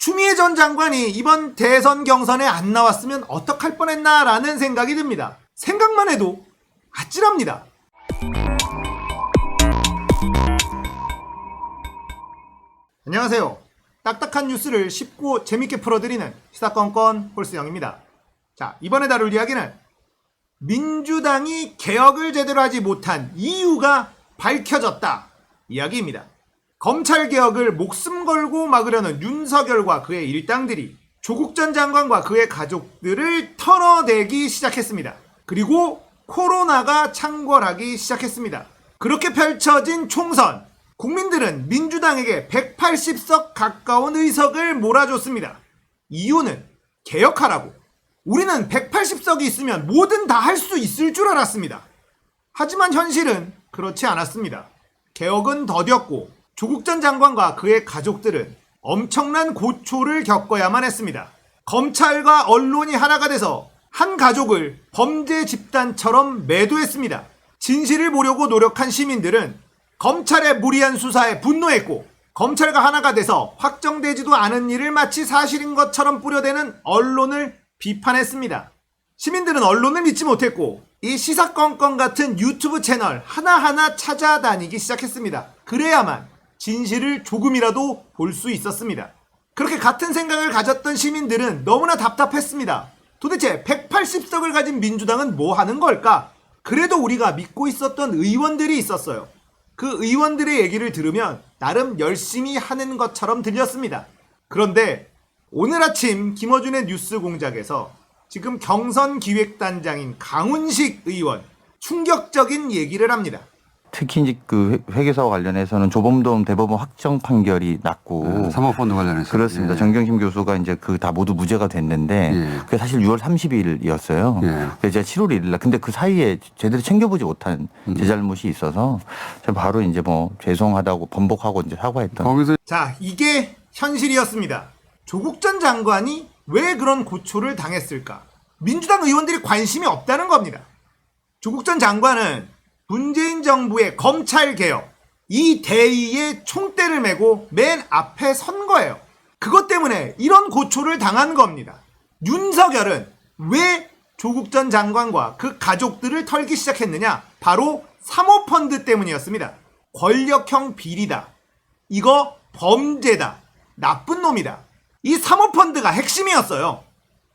추미애 전 장관이 이번 대선 경선에 안 나왔으면 어떡할 뻔했나라는 생각이 듭니다. 생각만 해도 아찔합니다. 안녕하세요. 딱딱한 뉴스를 쉽고 재밌게 풀어드리는 시사건건 홀스영입니다. 자, 이번에 다룰 이야기는 민주당이 개혁을 제대로 하지 못한 이유가 밝혀졌다 이야기입니다. 검찰개혁을 목숨 걸고 막으려는 윤석열과 그의 일당들이 조국 전 장관과 그의 가족들을 털어내기 시작했습니다. 그리고 코로나가 창궐하기 시작했습니다. 그렇게 펼쳐진 총선, 국민들은 민주당에게 180석 가까운 의석을 몰아줬습니다. 이유는 개혁하라고. 우리는 180석이 있으면 뭐든 다 할 수 있을 줄 알았습니다. 하지만 현실은 그렇지 않았습니다. 개혁은 더뎠고 조국 전 장관과 그의 가족들은 엄청난 고초를 겪어야만 했습니다. 검찰과 언론이 하나가 돼서 한 가족을 범죄 집단처럼 매도했습니다. 진실을 보려고 노력한 시민들은 검찰의 무리한 수사에 분노했고, 검찰과 하나가 돼서 확정되지도 않은 일을 마치 사실인 것처럼 뿌려대는 언론을 비판했습니다. 시민들은 언론을 믿지 못했고 이 시사건건 같은 유튜브 채널 하나하나 찾아다니기 시작했습니다. 그래야만 진실을 조금이라도 볼 수 있었습니다. 그렇게 같은 생각을 가졌던 시민들은 너무나 답답했습니다. 도대체 180석을 가진 민주당은 뭐 하는 걸까? 그래도 우리가 믿고 있었던 의원들이 있었어요. 그 의원들의 얘기를 들으면 나름 열심히 하는 것처럼 들렸습니다. 그런데 오늘 아침 김어준의 뉴스공장에서 지금 경선기획단장인 강훈식 의원 충격적인 얘기를 합니다. 특히 이제 그 회계사와 관련해서는 조범동 대법원 확정 판결이 났고 사모펀드 관련해서 그렇습니다. 예. 정경심 교수가 이제 그 다 모두 무죄가 됐는데 예. 그게 사실 6월 30일이었어요. 예. 그래서 제가 7월 1일 날 근데 그 사이에 제대로 챙겨보지 못한 제 잘못이 있어서 제가 바로 이제 뭐 죄송하다고 번복하고 이제 사과했던. 거기서 자, 이게 현실이었습니다. 조국 전 장관이 왜 그런 고초를 당했을까? 민주당 의원들이 관심이 없다는 겁니다. 조국 전 장관은 문재인 정부의 검찰개혁, 이 대의의 총대를 메고 맨 앞에 선 거예요. 그것 때문에 이런 고초를 당한 겁니다. 윤석열은 왜 조국 전 장관과 그 가족들을 털기 시작했느냐? 바로 사모펀드 때문이었습니다. 권력형 비리다. 이거 범죄다. 나쁜 놈이다. 이 사모펀드가 핵심이었어요.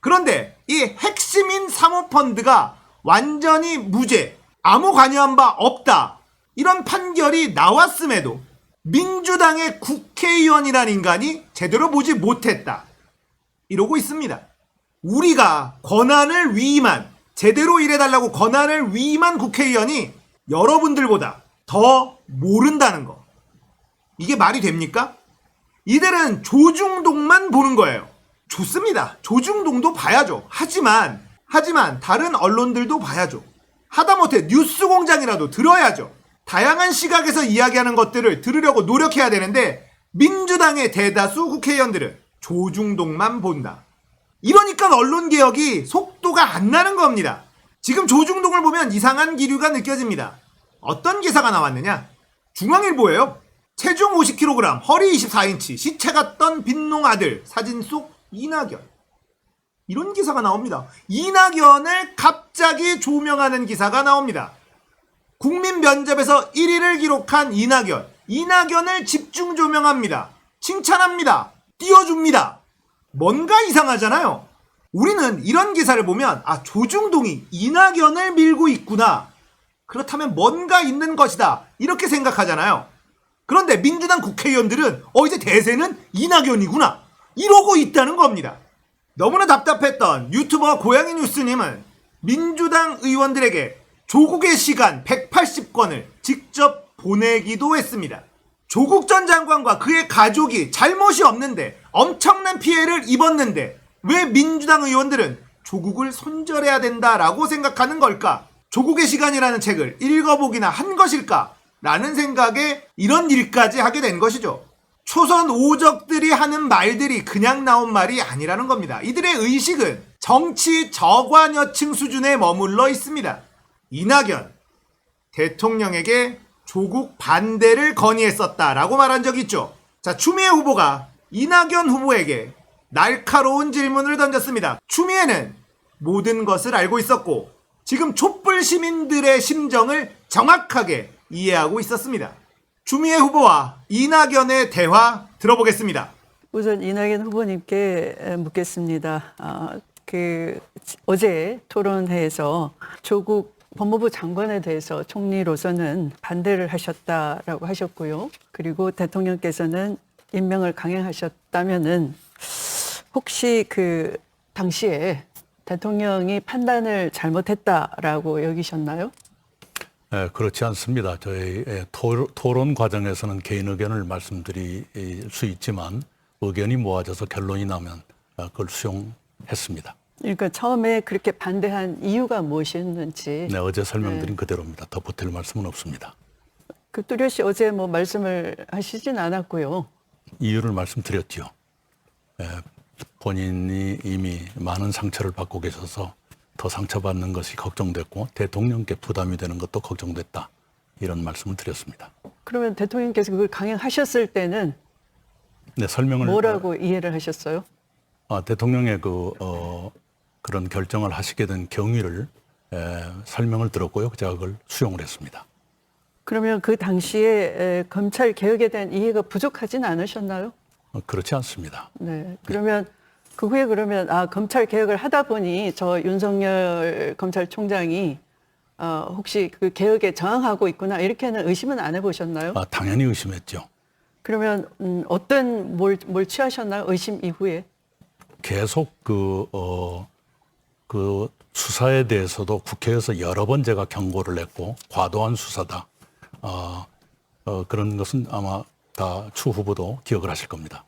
그런데 이 핵심인 사모펀드가 완전히 무죄, 아무 관여한 바 없다. 이런 판결이 나왔음에도 민주당의 국회의원이란 인간이 제대로 보지 못했다. 이러고 있습니다. 우리가 권한을 위임한, 제대로 일해달라고 권한을 위임한 국회의원이 여러분들보다 더 모른다는 거. 이게 말이 됩니까? 이들은 조중동만 보는 거예요. 좋습니다. 조중동도 봐야죠. 하지만 다른 언론들도 봐야죠. 하다못해 뉴스공장이라도 들어야죠. 다양한 시각에서 이야기하는 것들을 들으려고 노력해야 되는데 민주당의 대다수 국회의원들은 조중동만 본다. 이러니까 언론개혁이 속도가 안 나는 겁니다. 지금 조중동을 보면 이상한 기류가 느껴집니다. 어떤 기사가 나왔느냐? 중앙일보예요. 체중 50kg, 허리 24인치, 시체 같던 빈농 아들, 사진 속 이낙연. 이런 기사가 나옵니다. 이낙연을 갑자기 조명하는 기사가 나옵니다. 국민 면접에서 1위를 기록한 이낙연을 집중 조명합니다. 칭찬합니다. 띄워줍니다. 뭔가 이상하잖아요. 우리는 이런 기사를 보면 조중동이 이낙연을 밀고 있구나. 그렇다면 뭔가 있는 것이다. 이렇게 생각하잖아요. 그런데 민주당 국회의원들은 이제 대세는 이낙연이구나. 이러고 있다는 겁니다. 너무나 답답했던 유튜버 고양이 뉴스님은 민주당 의원들에게 조국의 시간 180건을 직접 보내기도 했습니다. 조국 전 장관과 그의 가족이 잘못이 없는데 엄청난 피해를 입었는데 왜 민주당 의원들은 조국을 손절해야 된다라고 생각하는 걸까? 조국의 시간이라는 책을 읽어보기나 한 것일까? 라는 생각에 이런 일까지 하게 된 것이죠. 초선 오적들이 하는 말들이 그냥 나온 말이 아니라는 겁니다. 이들의 의식은 정치 저관여층 수준에 머물러 있습니다. 이낙연 대통령에게 조국 반대를 건의했었다라고 말한 적이 있죠. 자, 추미애 후보가 이낙연 후보에게 날카로운 질문을 던졌습니다. 추미애는 모든 것을 알고 있었고 지금 촛불 시민들의 심정을 정확하게 이해하고 있었습니다. 추미애 후보와 이낙연의 대화 들어보겠습니다. 우선 이낙연 후보님께 묻겠습니다. 어제 토론회에서 조국 법무부 장관에 대해서 총리로서는 반대를 하셨다라고 하셨고요. 그리고 대통령께서는 임명을 강행하셨다면은 혹시 그 당시에 대통령이 판단을 잘못했다라고 여기셨나요? 네, 그렇지 않습니다. 저희 토론 과정에서는 개인 의견을 말씀드릴 수 있지만 의견이 모아져서 결론이 나면 그걸 수용했습니다. 그러니까 처음에 그렇게 반대한 이유가 무엇이었는지. 네, 어제 설명드린 그대로입니다. 더 보탤 말씀은 없습니다. 그 뚜렷이 어제 뭐 말씀을 하시진 않았고요. 이유를 말씀드렸죠. 본인이 이미 많은 상처를 받고 계셔서 더 상처받는 것이 걱정됐고 대통령께 부담이 되는 것도 걱정됐다. 이런 말씀을 드렸습니다. 그러면 대통령께서 그걸 강행하셨을 때는 네, 설명을 뭐라고 이해를 하셨어요? 대통령의 그런 결정을 하시게 된 경위를 설명을 들었고요. 제가 그걸 수용을 했습니다. 그러면 그 당시에 검찰 개혁에 대한 이해가 부족하진 않으셨나요? 그렇지 않습니다. 네. 그러면 그 후에 그러면 검찰 개혁을 하다 보니 저 윤석열 검찰총장이 혹시 그 개혁에 저항하고 있구나 이렇게는 의심은 안 해보셨나요? 당연히 의심했죠. 그러면 어떤 뭘 취하셨나요? 의심 이후에? 계속 그 수사에 대해서도 국회에서 여러 번 제가 경고를 했고 과도한 수사다. 그런 것은 아마 다 추 후보도 기억을 하실 겁니다.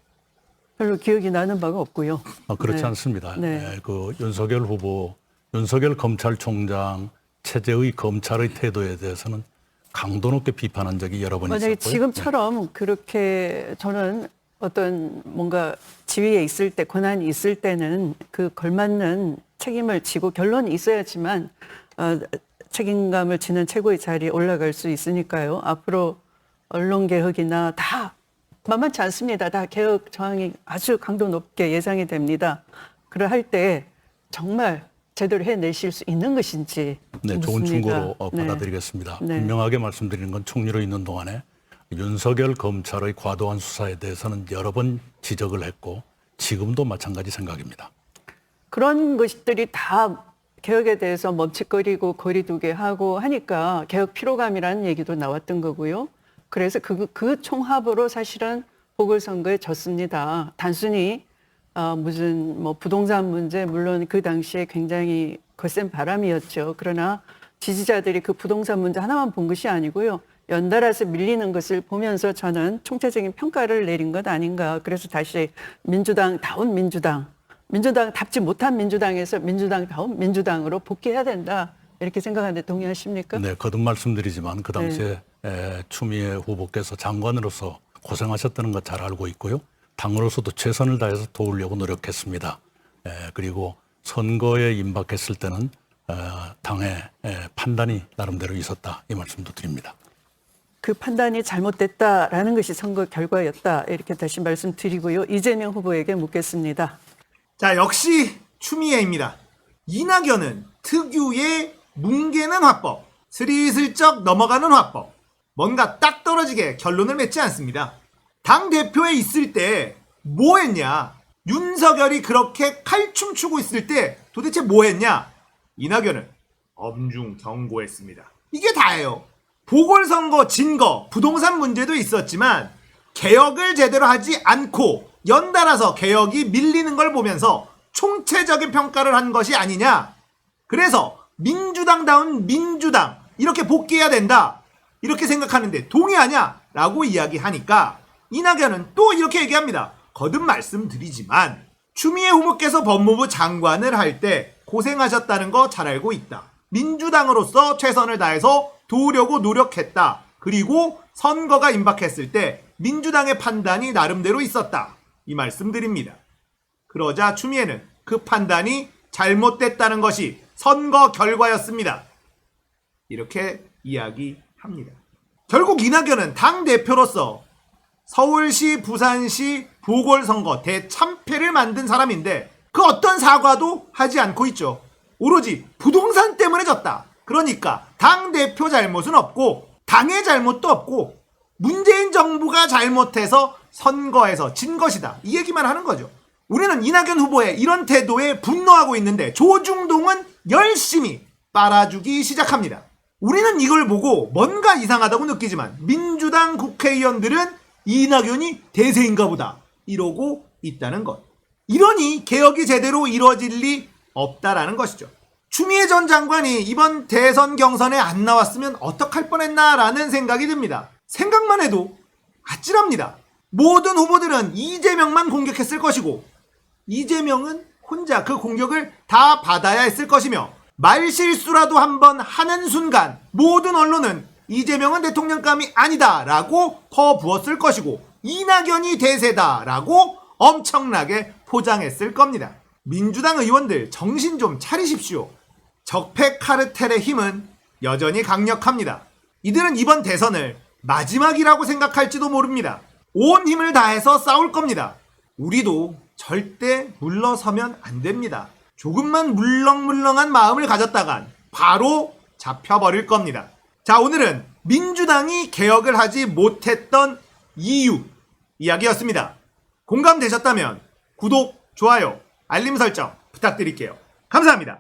별로 기억이 나는 바가 없고요. 그렇지 네. 않습니다. 네. 그 윤석열 후보, 윤석열 검찰총장 체제의 검찰의 태도에 대해서는 강도 높게 비판한 적이 여러 번 만약에 있었고요. 지금처럼 그렇게 저는 어떤 뭔가 지위에 있을 때, 권한이 있을 때는 그 걸맞는 책임을 지고 결론이 있어야지만 책임감을 지는 최고의 자리에 올라갈 수 있으니까요. 앞으로 언론개혁이나 다 만만치 않습니다. 다 개혁 저항이 아주 강도 높게 예상이 됩니다. 그럴 때 정말 제대로 해내실 수 있는 것인지 네, 좋은 묻습니다. 충고로 받아들이겠습니다. 네. 분명하게 말씀드리는 건 총리로 있는 동안에 윤석열 검찰의 과도한 수사에 대해서는 여러 번 지적을 했고 지금도 마찬가지 생각입니다. 그런 것들이 다 개혁에 대해서 멈칫거리고 거리두게 하고 하니까 개혁 피로감이라는 얘기도 나왔던 거고요. 그래서 그 총합으로 사실은 보궐선거에 졌습니다. 단순히 무슨 뭐 부동산 문제 물론 그 당시에 굉장히 거센 바람이었죠. 그러나 지지자들이 그 부동산 문제 하나만 본 것이 아니고요. 연달아서 밀리는 것을 보면서 저는 총체적인 평가를 내린 것 아닌가. 그래서 다시 민주당다운 민주당답지 못한 민주당에서 민주당다운 민주당으로 복귀해야 된다. 이렇게 생각하는데 동의하십니까? 네, 거듭 말씀드리지만 그 당시에 추미애 후보께서 장관으로서 고생하셨다는 거 잘 알고 있고요. 당으로서도 최선을 다해서 도우려고 노력했습니다. 그리고 선거에 임박했을 때는 당의 판단이 나름대로 있었다. 이 말씀도 드립니다. 그 판단이 잘못됐다라는 것이 선거 결과였다. 이렇게 다시 말씀드리고요. 이재명 후보에게 묻겠습니다. 자, 역시 추미애입니다. 이낙연은 특유의 뭉개는 화법, 스리슬쩍 넘어가는 화법, 뭔가 딱 떨어지게 결론을 맺지 않습니다. 당대표에 있을 때 뭐 했냐? 윤석열이 그렇게 칼춤 추고 있을 때 도대체 뭐 했냐? 이낙연은 엄중 경고했습니다. 이게 다예요. 보궐선거 진 거, 부동산 문제도 있었지만 개혁을 제대로 하지 않고 연달아서 개혁이 밀리는 걸 보면서 총체적인 평가를 한 것이 아니냐. 그래서 민주당다운 민주당 이렇게 복귀해야 된다. 이렇게 생각하는데 동의하냐? 라고 이야기하니까 이낙연은 또 이렇게 얘기합니다. 거듭 말씀드리지만 추미애 후보께서 법무부 장관을 할 때 고생하셨다는 거 잘 알고 있다. 민주당으로서 최선을 다해서 도우려고 노력했다. 그리고 선거가 임박했을 때 민주당의 판단이 나름대로 있었다. 이 말씀 드립니다. 그러자 추미애는 그 판단이 잘못됐다는 것이 선거 결과였습니다. 이렇게 이야기합니다. 결국 이낙연은 당대표로서 서울시, 부산시, 보궐선거 대참패를 만든 사람인데 그 어떤 사과도 하지 않고 있죠. 오로지 부동산 때문에 졌다. 그러니까 당대표 잘못은 없고 당의 잘못도 없고 문재인 정부가 잘못해서 선거에서 진 것이다. 이 얘기만 하는 거죠. 우리는 이낙연 후보의 이런 태도에 분노하고 있는데 조중동은 열심히 빨아주기 시작합니다. 우리는 이걸 보고 뭔가 이상하다고 느끼지만 민주당 국회의원들은 이낙연이 대세인가 보다 이러고 있다는 것. 이러니 개혁이 제대로 이루어질 리 없다라는 것이죠. 추미애 전 장관이 이번 대선 경선에 안 나왔으면 어떡할 뻔했나라는 생각이 듭니다. 생각만 해도 아찔합니다. 모든 후보들은 이재명만 공격했을 것이고 이재명은 혼자 그 공격을 다 받아야 했을 것이며 말실수라도 한번 하는 순간 모든 언론은 이재명은 대통령감이 아니다 라고 퍼부었을 것이고 이낙연이 대세다 라고 엄청나게 포장했을 겁니다. 민주당 의원들 정신 좀 차리십시오. 적폐 카르텔의 힘은 여전히 강력합니다. 이들은 이번 대선을 마지막이라고 생각할지도 모릅니다. 온 힘을 다해서 싸울 겁니다. 우리도 절대 물러서면 안 됩니다. 조금만 물렁물렁한 마음을 가졌다간 바로 잡혀버릴 겁니다. 자, 오늘은 민주당이 개혁을 하지 못했던 이유 이야기였습니다. 공감되셨다면 구독, 좋아요, 알림 설정 부탁드릴게요. 감사합니다.